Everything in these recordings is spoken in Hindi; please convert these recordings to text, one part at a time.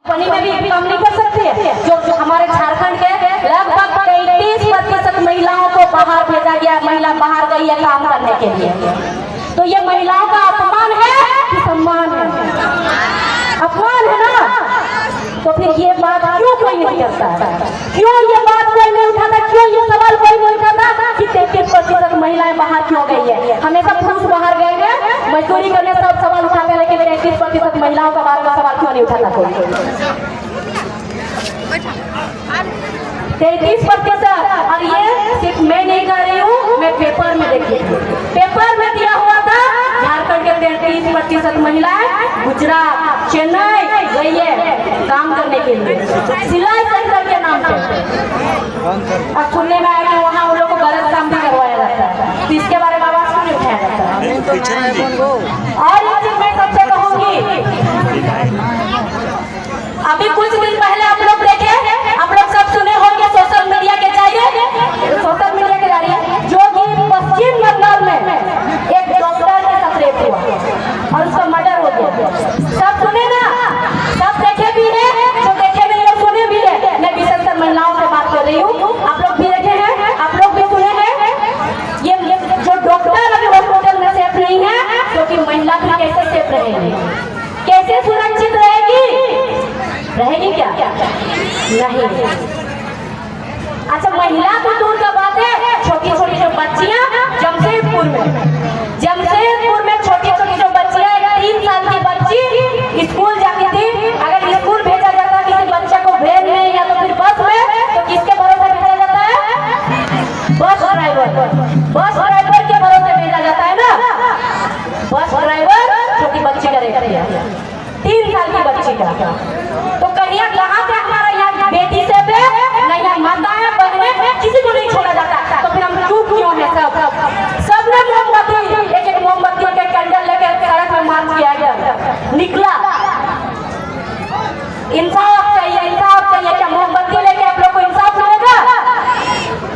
पानी में भी कम नहीं कर सकते। जो हमारे झारखंड के लगभग 33% महिलाओं को बाहर भेजा गया, महिला बाहर गई है काम करने के लिए। तो ये महिलाओं का अपमान है कि सम्मान है? अपमान है ना। तो फिर ये बात क्यों कोई नहीं करता है? क्यों ये बात कोई नहीं उठाता? क्यों ये सवाल कोई नहीं उठाता कि 33% महिलाएं बाहर क्यों गई है? हमेशा पुरुष बाहर गए हैं मजदूरी करने, सब सवाल उठाते हैं, लेकिन 33% महिलाओं का बाहर का सवाल क्यों नहीं उठाता कोई? 33%। और ये सिर्फ मैं नहीं कह रही हूँ, मैं पेपर में देखी, पेपर में दिया हुआ था झारखंड के 33% महिलाएं गुजरात, चेन्नई गई है काम करने के लिए, सिलाई सेंटर के नाम पे। और सुनने में आया कि वहाँ उन लोग को गलत काम भी करवाया जाता है, तो इसके बारे में आवाज क्यों नहीं उठाया जाता है? और एक चीज मैं सबसे कहूंगी, अभी कुछ दिन पहले आप लोग देखे, आप लोग सब सुने होंगे सोशल मीडिया के जरिए, जो कि पश्चिम बंगाल में एक डॉक्टर के साथ रेप हुआ और उसका मर्डर हो गया। सब सुने ना, सब देखे भी है, जो देखे नहीं लोग सुने भी है। मैं विशेषकर महिलाओं से बात कर रही हूँ, आप लोग भी देखे हैं, आप लोग भी सुने हैं। ये जो डॉक्टर अभी हॉस्पिटल में सेफ नहीं है, क्योंकि महिला भी कैसे सेफ रहेगी, कैसे सुरक्षित रहेगी क्या? नहीं। अच्छा, महिला तो दूर का बात है, छोटी छोटी जो बच्चियां जमशेदपुर में छोटी छोटी जो बच्चियां, 3 साल की बच्ची स्कूल जाती थी। अगर स्कूल भेजा जाता किसी बच्चे को वेन में या तो फिर बस में, तो किसके भरोसे भेजा जाता है? बस ड्राइवर के भरोसे भेजा जाता है ना। बस ड्राइवर छोटी बच्ची का रेप किया, 3 साल की बच्ची का। तो कहीं कहाँ से हमारा यहाँ बेटी से नहीं, माताएं बहनें किसी को नहीं छोड़ा जाता, तो फिर हम चुप क्यों है? सबने मोमबत्ती, एक मोमबत्ती के कैंडल लेकर सड़क में मार्च किया गया, निकला। इंसाफ चाहिए क्या? मोमबत्ती लेके आप लोग को इंसाफ मिलेगा?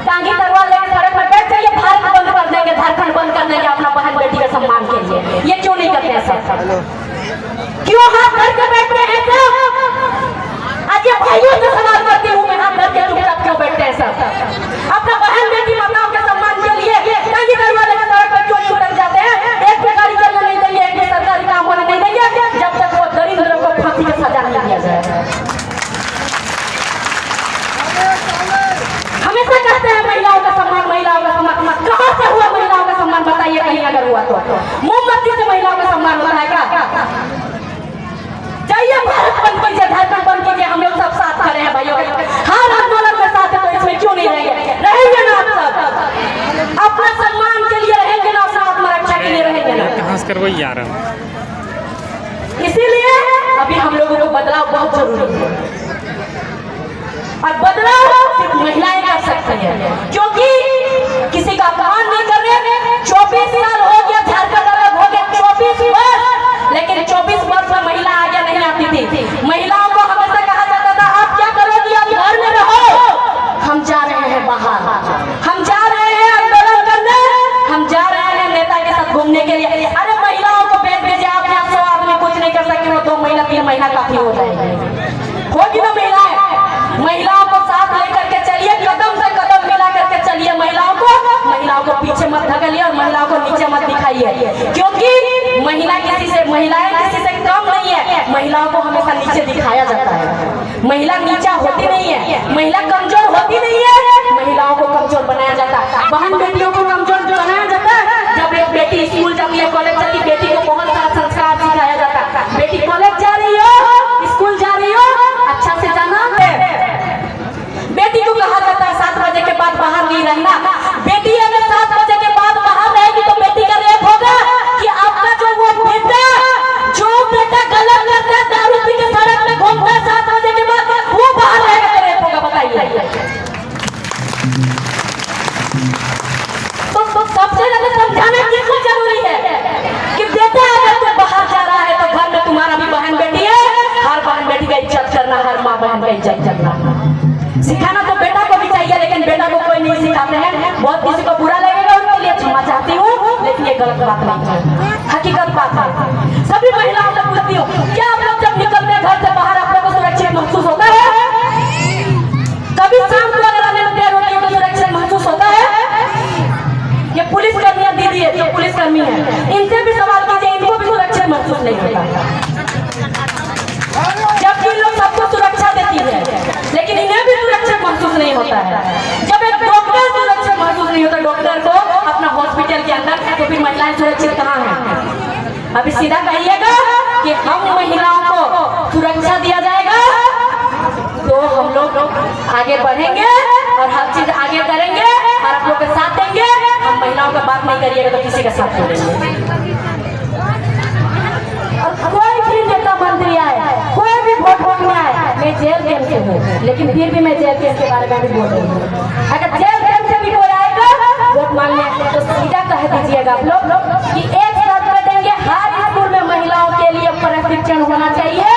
टांगी तलवार लेकर सड़क में बैठ जाइए, भारत बंद कर देंगे, झारखंड बंद कर देंगे अपना बहन बेटी के सम्मान के लिए। ये क्यों नहीं करते हैं सब? क्यों हाथ धर के बैठते हैं सब? आज ये भाइयों से सवाल करती हूँ मैं, हाथ धर के चुपचाप क्यों बैठते हैं सब? अपना बहन बेटी माताओं के सम्मान के लिए टांगी तलवार लेकर सड़क पर क्यों नहीं उतर जाते हैं? एक भी गाड़ी चलने नहीं देंगे, एक भी सरकारी काम होने नहीं देंगे, जब तक वो दरिद्रों को फांसी की सजा नहीं दिया जाए। हमेशा कहते हैं महिलाओं का सम्मान, महिलाओं का सम्मान। कहाँ से हुआ महिलाओं का सम्मान? बताइए कहीं अगर हुआ तो। मोमबत्ती से महिलाओं का सम्मान होता है क्या? चाहिए भारत बंद कीजिए, झारखंड बंद कीजिए, हम लोग सब साथ खड़े हैं भाइयों। हर आंदोलन के साथ है, तो इसमें क्यों नहीं रहेंगे ना आप सब? अपना सम्मान के लिए रहेंगे ना, अपना आत्मरक्षा के लिए रहेंगे ना। इसीलिए अभी हम लोगों को बदलाव बहुत जरूरी है, और बदलाव सिर्फ महिलाएं कर सकती है, क्योंकि किसी का अपमान नहीं कर रहे। 24 साल हो गया झारखंड अलग हो गया, 24 वर्ष, लेकिन 24 वर्ष में महिला आगे नहीं आती थी। महिलाओं को हमेशा कहा जाता था आप क्या करोगी, आप घर में रहो, हम जा रहे हैं बाहर, हम जा रहे हैं आंदोलन करने, हम जा रहे हैं नेता के साथ घूमने के लिए। अरे महिलाओं को भेज दीजिए, आप यहाँ 100 आदमी कुछ नहीं कर सकते, वो 2 महीना 3 महीना काफी हो जाएगी। होगी ना महिलाओं को साथ लेकर के चलिए, कदम से कदम मिला करके चलिए। महिलाओं को पीछे मत धकेलिए और महिलाओं को नीचे मत दिखाइए, क्योंकि महिलाएं किसी से कम नहीं है। महिलाओं को हमेशा नीचे दिखाया जाता है। महिला नीचा होती नहीं है, महिला कमजोर होती नहीं है, महिलाओं को कमजोर बनाया जाता है। बहन बेटियों को कमजोर बनाया जाता है। जब एक बेटी स्कूल जाती है, कॉलेज जाती है, बेटी को बहुत सारा संस्कार सिखाया जाता है। बेटी कॉलेज जा रही हो, स्कूल जा रही हो, अच्छा से जाना है। बेटी को कहा जाता है 7 बजे के बाद बाहर नहीं रहना। बेटी अगर 7 बजे के बाद बाहर रहेगी तो बेटी का रेप होगा कि आपका जो बेटा गलत करता है, दारू पी के सड़क में घूमता है 7 बजे के बाद, वो बाहर रहेगा तो रेप होगा? बताइए। तो सबसे ज्यादा समझाना किसको जरूरी है कि बेटा अगर तू बाहर जा रहा है तो घर में तुम्हारा भी बहन बेटी है, हर बहन बेटी का इज्जत करना, हर माँ बहन का इज्जत करना। सिखाना तो बेटा को भी चाहिए, लेकिन बेटा को कोई नहीं सिखाते हैं। बहुत किसी को बुरा लगेगा, उसके लिए क्षमा चाहती हूँ, लेकिन ये गलत बात नहीं है, हकीकत बात है। सभी महिलाओं से पूछती हूँ, क्या आप लोग जब निकलते हैं घर से बाहर आप लोग को सुरक्षित होता है। जब एक डॉक्टर सुरक्षित महसूस नहीं होता डॉक्टर को अपना हॉस्पिटल के अंदर, तो फिर महिलाएं सुरक्षित कहाँ हैं? अभी सीधा कहिएगा कि हम महिलाओं को सुरक्षा दिया जाएगा तो हम लोग आगे बढ़ेंगे और हर चीज आगे करेंगे और आप लोग के साथ देंगे। हम महिलाओं का बात नहीं करिएगा तो किसी का साथ छोड़ेंगे। और कोई भी नेता मंत्री आए, कोई भी वोट मांगने आए, मैं जेल गेम से हूँ, लेकिन फिर भी मैं जेल गेम के बारे में भी बोल रही हूँ। अगर जेल गेम से भी कोई आएगा वोट मांगने तो सीधा कह दीजिएगा आप लोग कि एक शर्त पे देंगे, हर स्कूल में महिलाओं के लिए प्रशिक्षण होना चाहिए,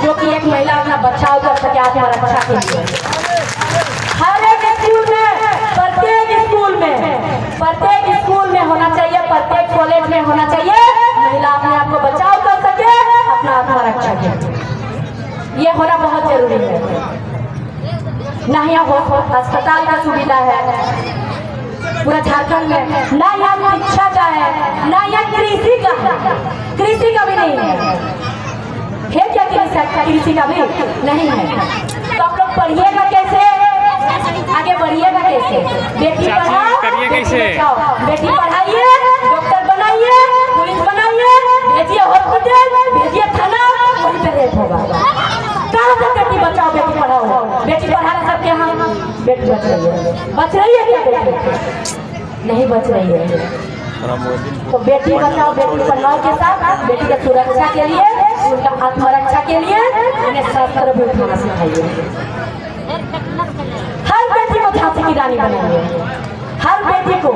जो कि एक महिला अपना बचाव कर सके आत्मरक्षा के लिए। हर एक स्कूल में, प्रत्येक स्कूल में होना चाहिए, प्रत्येक कॉलेज में होना चाहिए, महिला अपने आप को बचाव कर सके अपना आत्मरक्षा के लिए। ये होना बहुत जरूरी है। ना यहाँ अस्पताल का सुविधा है पूरा झारखंड में, ना यहाँ शिक्षा का है, ना यहाँ कृषि का है, कृषि का भी नहीं है क्या? कृषि का भी नहीं है। तो आप लोग पढ़िएगा कैसे, आगे बढ़िएगा कैसे? बेटी पढ़ाओ, बेटी पढ़ाइए, डॉक्टर बनाइए, पुलिस बनाइए, भेजिए हॉस्पिटल, भेजिए थाना, वहीं पे रेप होगा। कहाँ से बेटी बचाओ बेटी पढ़ाओ? बेटी पढ़ाने सबके यहाँ बेटी बच रही है क्या? बेटी नहीं बच रही है। तो बेटी बचाओ बेटी पढ़ाओ के साथ बेटी की सुरक्षा के लिए, उनका आत्मरक्षा के लिए उन्हें शस्त्र भी उठाना सिखाइए। हर बेटी को झांसी की रानी बनाइए। हर बेटी को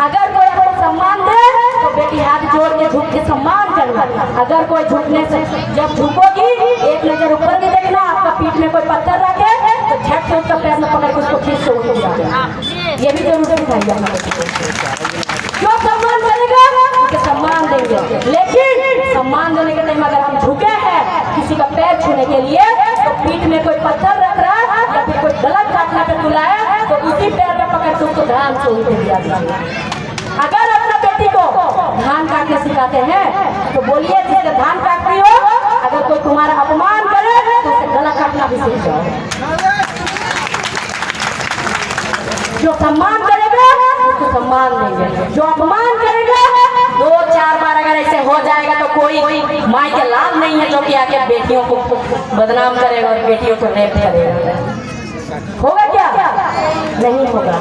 अगर कोई आपको सम्मान दे तो बेटी हाथ जोड़ के झुक के सम्मान करना। अगर कोई झुकने से, जब झुकोगी एक नजर ऊपर भी देखना, आपका पीठ में कोई पत्थर रखे तो झट से उसका पैर में पकड़ के उसको खींच से उठ जाएगा। ये भी जरूर सिखाइए। जो सम्मान करेगा उसे सम्मान देंगे, लेकिन सम्मान देने के टाइम अगर हम झुके हैं किसी का पैर छूने के लिए, तो पीठ में कोई पत्थर रख रहा है या फिर कोई गलत काटने पे तुलाया तो उसी पैर में पकड़ के उसको ध्यान से उठ दिया जाएगा। अगर अपना बेटी को धान काटने सिखाते हैं तो बोलिए जिससे धान काटती हो, अगर कोई तुम्हारा अपमान करे तो उसे गला काटना भी सीख जाओ। जो सम्मान करेगा उसको सम्मान देंगे, जो अपमान करेगा 2-4 बार अगर ऐसे हो जाएगा तो कोई माई के लाभ नहीं है जो कि आके बेटियों को बदनाम करेगा और बेटियों को रेप करेगा। होगा क्या? नहीं होगा।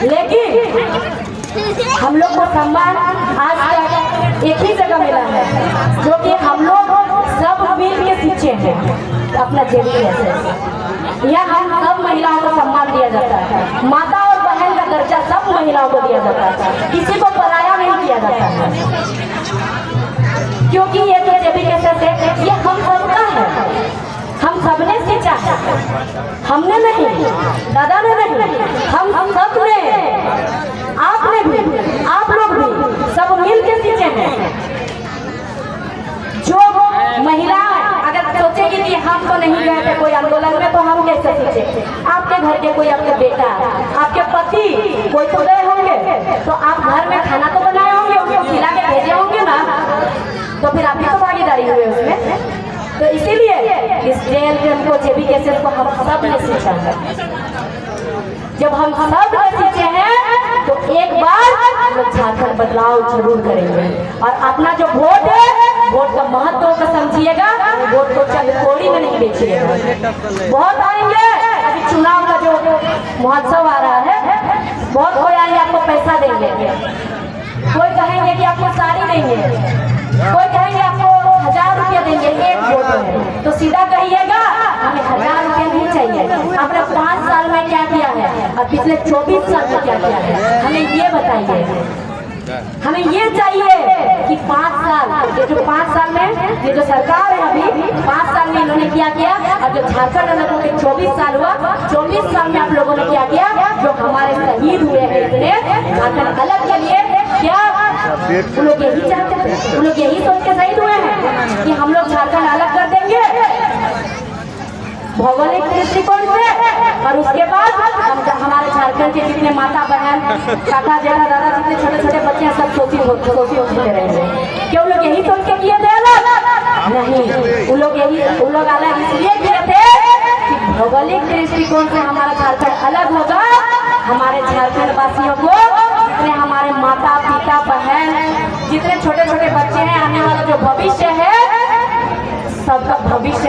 लेकिन हम लोग को सम्मान आज तक एक ही जगह मिला है, जो कि हम लोग सब मिल के सीखे हैं अपना जेबी। यह हम सब महिलाओं को सम्मान दिया जाता है, माता और बहन का दर्जा सब महिलाओं को दिया जाता है, किसी को पराया नहीं किया जाता है। क्योंकि ये जो जेबी कैसे है ये हम सबका है, हम सबने सींचा है, हमने नहीं, दादा ने नहीं, हम सब ने, आपने भी, आप लोग भी सब मिल के सींचे हैं। जो महिला अगर सोचेगी कि हम तो नहीं गए थे कोई आंदोलन में तो हम कैसे सीखे? आपके घर के कोई, आपके बेटा, आपके पति कोई तो गए होंगे, तो आप घर में खाना तो बनाए होंगे, उनको खिला के भेजे होंगे ना, तो फिर आप भी तो भागीदारी हुए उसमें। तो इसीलिए इस जेल गेम को, जेबी केसेस को हम सब ने सीखा है। जब हम सब ने सीखे हैं तो एक बार हम लोग झारखंड बदलाव जरूर करेंगे। और अपना जो वोट है, वोट का महत्व को समझिएगा, वोट को चलकोड़ी में नहीं बेचिएगा। बहुत आएंगे, अभी चुनाव का जो महोत्सव आ रहा है, बहुत कोई आएंगे आपको पैसा देंगे, कोई कहेंगे कि आपको साड़ी देंगे, कोई कहेंगे आपको 1000 रुपया देंगे एक वोट में। तो सीधा कहिएगा हमें 1000 रुपया नहीं चाहिए। आपने 5 साल में क्या किया है और पिछले 24 साल में क्या किया है, हमें ये बताइए। हमें ये चाहिए कि 5 साल, ये जो 5 साल में ये जो सरकार है अभी 5 साल में इन्होंने क्या किया, और जो झारखंड अलग के 24 साल हुआ, 24 साल में आप लोगों ने क्या किया, जो हमारे शहीद हुए हैं इतने झारखंड अलग के लिए, क्या वो लोग यही चाहते थे? वो लोग यही सोच के शहीद हुए हैं कि हम लोग झारखंड अलग कर देंगे भौगोलिक दृष्टिकोण से, और उसके बाद हमारे झारखंड के जितने माता बहन, काका जेठा दादा, जितने छोटे छोटे बच्चे हैं सब सोची होते रहेंगे। क्या वो लोग यही सोच के किए थे अलग? नहीं, वो लोग अलग इसलिए किए थे कि भौगोलिक दृष्टिकोण से हमारा झारखंड अलग होगा। हमारे झारखंड वासियों को, जितने हमारे माता पिता बहन, जितने छोटे छोटे बच्चे हैं, आने वाला जो भविष्य है, सबका भविष्य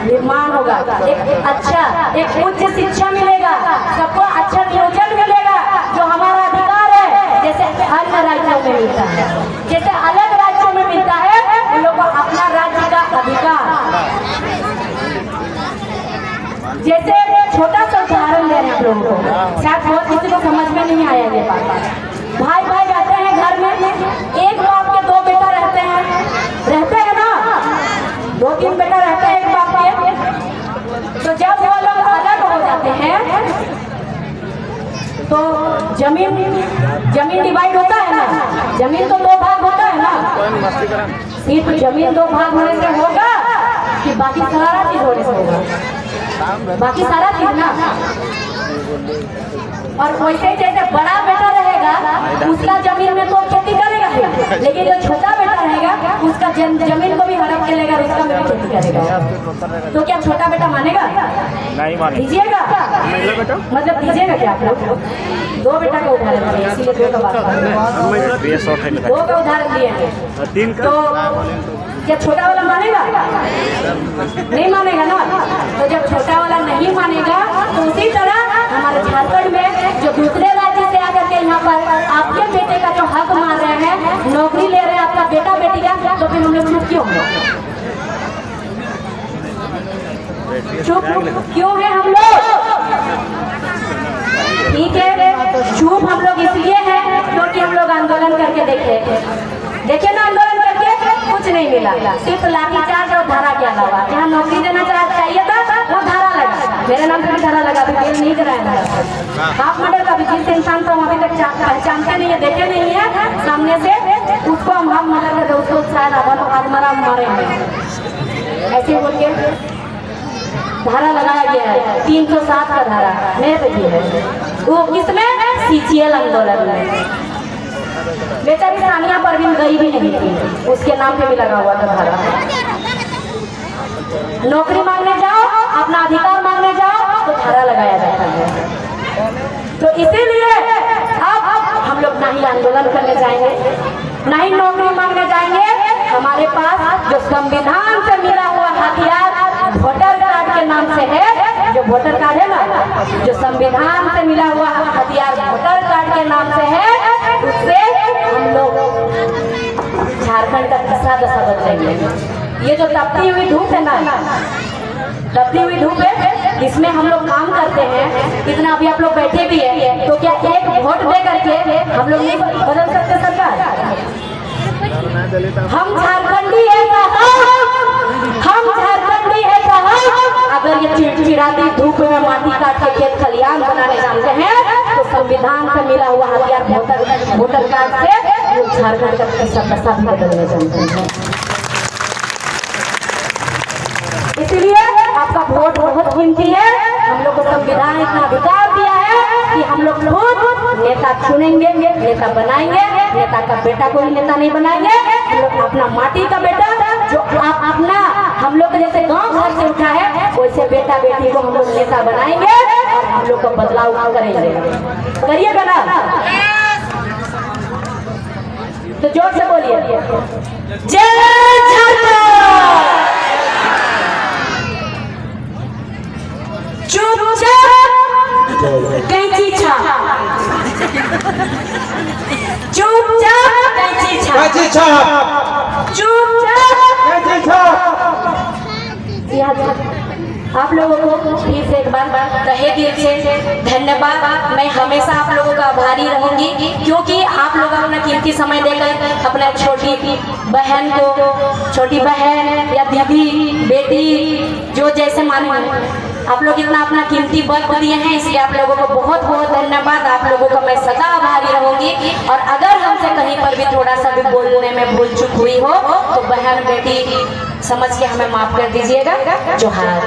निर्माण होगा। एक अच्छा, एक उच्च शिक्षा मिलेगा, सबको अच्छा नियोजन मिलेगा, जो हमारा अधिकार है, जैसे अन्य राज्यों में मिलता है, जैसे अलग राज्यों में मिलता है, उन लोगों को अपना राज्य का अधिकार। जैसे छोटा सा उदाहरण दे रहे हैं आप लोगों को, शायद बहुत किसी को समझ में नहीं आया ये बात। भाई भाई रहते हैं घर में, एक बाप के दो बेटा रहते हैं ना, 2-3 बेटा रहते हैं एक बाप के। तो जब वो लोग अलग हो जाते हैं तो जमीन डिवाइड होता है ना, जमीन तो 2 भाग होता है ना, सिर्फ जमीन 2 भाग होने से होगा कि बाकी सारा चीज होने से होगा, बाकी सारा चीज ना। और वैसे जैसे बड़ा बेटा रहेगा उसका जमीन में तो खेती करेगा ही, लेकिन जो छोटा बेटा रहेगा उसका जमीन को भी हड़प के लेगा, उसका में भी खेती करेगा। तो क्या छोटा बेटा मानेगा? नहीं मानेगा। दीजिएगा मतलब दीजिएगा क्या आप लोग? 2 बेटा का उदाहरण दिए, इसीलिए 2 का बात कर रहे हैं। 2 का उदाहरण दिए हैं, तो क्या छोटा वाला मानेगा? नहीं मानेगा ना। तो जब छोटा वाला नहीं मानेगा तो उसी तरह हमारे झारखंड में जो दूसरे राज्य से आकर के यहाँ पर आपके बेटे का जो हक मान रहे हैं, नौकरी ले रहे हैं आपका बेटा बेटी का, तो फिर हम लोग चुप क्यों हैं? चुप क्यों है हम लोग? ठीक है, चुप हम लोग इसलिए हैं क्योंकि हम लोग आंदोलन करके देखे ना, आंदोलन करके कुछ नहीं मिला, सिर्फ लाठीचार्ज और धारा के अलावा। जहाँ नौकरी देना चाहिए था वो धारा लगा, मेरे नाम पे भी धारा लगा, अभी जेल नहीं कराया। हाफ मर्डर का भी जिस इंसान को हम अभी तक पहचानते नहीं है, देखे नहीं है सामने से, उसको हम हाफ मर्डर करते, उसको शायद आत्मरा मारे हैं ऐसे बोल के धारा लगाया गया है। 307 का धारा मेरे पे भी है, वो किसमें? CCL आंदोलन में। बेचारी सानिया परवीन गई भी नहीं थी, उसके नाम पे भी लगा हुआ था धारा। नौकरी मांगने जाओ, अपना अधिकार मांगने जाओ तो धारा लगाया जाता है। तो इसीलिए अब हम लोग ना ही आंदोलन करने जाएंगे, ना ही नौकरी मांगने जाएंगे। हमारे पास जो संविधान से मिला हुआ हथियार वोटर कार्ड के नाम से है, जो वोटर कार्ड है ना, जो संविधान से मिला हुआ हथियार वोटर कार्ड के नाम से है, उससे हम लोग झारखंड का दिशा दशा बदलेंगे। ये जो तपती हुई धूप है ना, तपती हुई धूप है, इसमें हम लोग काम करते हैं, इतना अभी आप लोग बैठे भी है, तो क्या एक वोट दे करके हम लोग नहीं बदल सकते सरकार? हम झारखंडी है साहब, हम झारखंडी है साहब। अगर ये चिड़चिड़ाती धूप में माटी काट के खेत खलियान बनाने जानते हैं, तो संविधान से मिला हुआ हथियार वोटर कार्ड से झारखंड का दशा भी बदलने जानते हैं। इसलिए आपका वोट बहुत कीमती है। हम लोग को संविधान इतना अधिकार दिया है कि हम लोग खुद नेता चुनेंगे, नेता बनाएंगे। नेता का बेटा कोई नेता नहीं बनाएंगे, हम लोग अपना माटी का बेटा, जो आप अपना हम लोग जैसे गांव घर से उठा है, वैसे बेटा बेटी को हम लोग नेता बनाएंगे और हम लोग को बदलाव करेंगे। करिएगा ना? तो जोर से बोलिए, जय झारखंड। चुपचाप कैंची छाप, चुपचाप कैंची छाप, चुपचाप कैंची छाप। आप लोगों को फिर से एक बार तहे दिल से धन्यवाद। मैं हमेशा आप लोगों का आभारी रहूंगी, क्योंकि आप लोग अपना कीमती समय देकर अपना छोटी बहन को, छोटी बहन या दीदी बेटी जो जैसे माने, आप लोग इतना अपना कीमती वक्त दिए हैं, इसलिए आप लोगों को बहुत बहुत धन्यवाद। आप लोगों का मैं सदा आभारी रहूंगी। और अगर हमसे कहीं पर भी थोड़ा सा भी बोलने में भूल चूक हुई हो तो बहन बेटी समझ के हमें माफ कर दीजिएगा। जोहार।